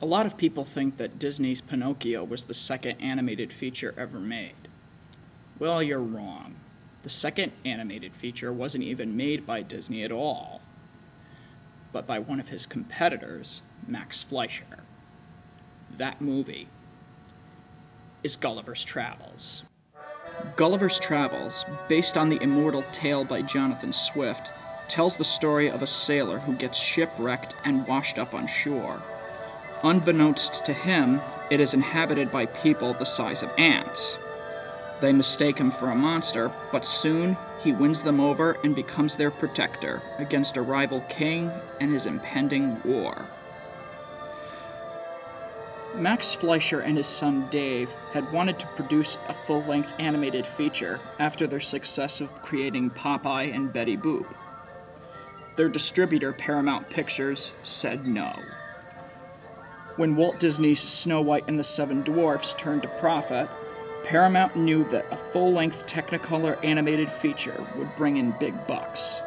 A lot of people think that Disney's Pinocchio was the second animated feature ever made. Well, you're wrong. The second animated feature wasn't even made by Disney at all, but by one of his competitors, Max Fleischer. That movie is Gulliver's Travels. Gulliver's Travels, based on the immortal tale by Jonathan Swift, tells the story of a sailor who gets shipwrecked and washed up on shore. Unbeknownst to him, it is inhabited by people the size of ants. They mistake him for a monster, but soon he wins them over and becomes their protector against a rival king and his impending war. Max Fleischer and his son Dave had wanted to produce a full-length animated feature after their success of creating Popeye and Betty Boop. Their distributor, Paramount Pictures, said no. When Walt Disney's Snow White and the Seven Dwarfs turned a profit, Paramount knew that a full-length Technicolor animated feature would bring in big bucks.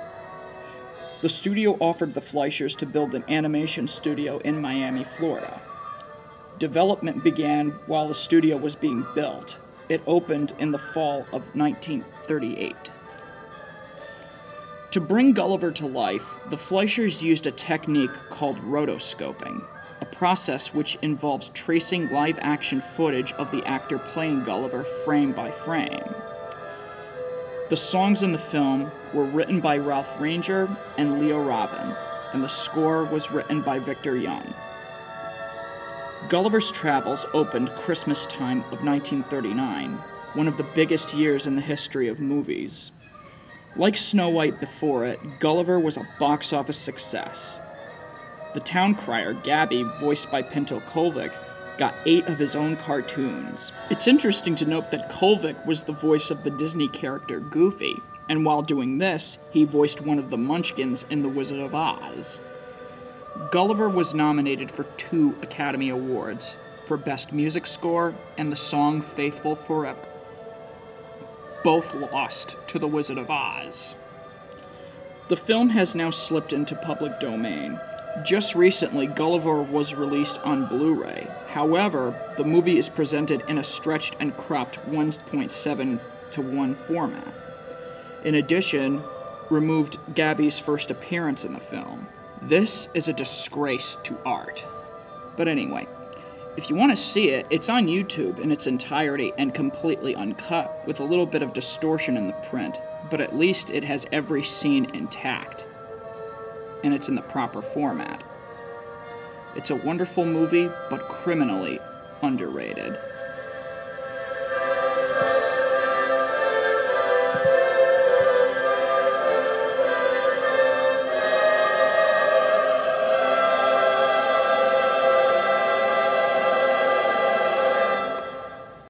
The studio offered the Fleischers to build an animation studio in Miami, Florida. Development began while the studio was being built. It opened in the fall of 1938. To bring Gulliver to life, the Fleischers used a technique called rotoscoping, a process which involves tracing live-action footage of the actor playing Gulliver frame by frame. The songs in the film were written by Ralph Ranger and Leo Robin, and the score was written by Victor Young. Gulliver's Travels opened Christmas time of 1939, one of the biggest years in the history of movies. Like Snow White before it, Gulliver was a box office success. The town crier, Gabby, voiced by Pinto Colvik, got 8 of his own cartoons. It's interesting to note that Colvik was the voice of the Disney character Goofy, and while doing this, he voiced one of the Munchkins in The Wizard of Oz. Gulliver was nominated for 2 Academy Awards, for Best Music Score and the song Faithful Forever. Both lost to The Wizard of Oz. The film has now slipped into public domain. Just recently, Gulliver was released on Blu-ray. However, the movie is presented in a stretched and cropped 1.7:1 format. In addition, removed Gabby's first appearance in the film. This is a disgrace to art. But anyway, if you want to see it, it's on YouTube in its entirety and completely uncut, with a little bit of distortion in the print, but at least it has every scene intact. And it's in the proper format. It's a wonderful movie, but criminally underrated.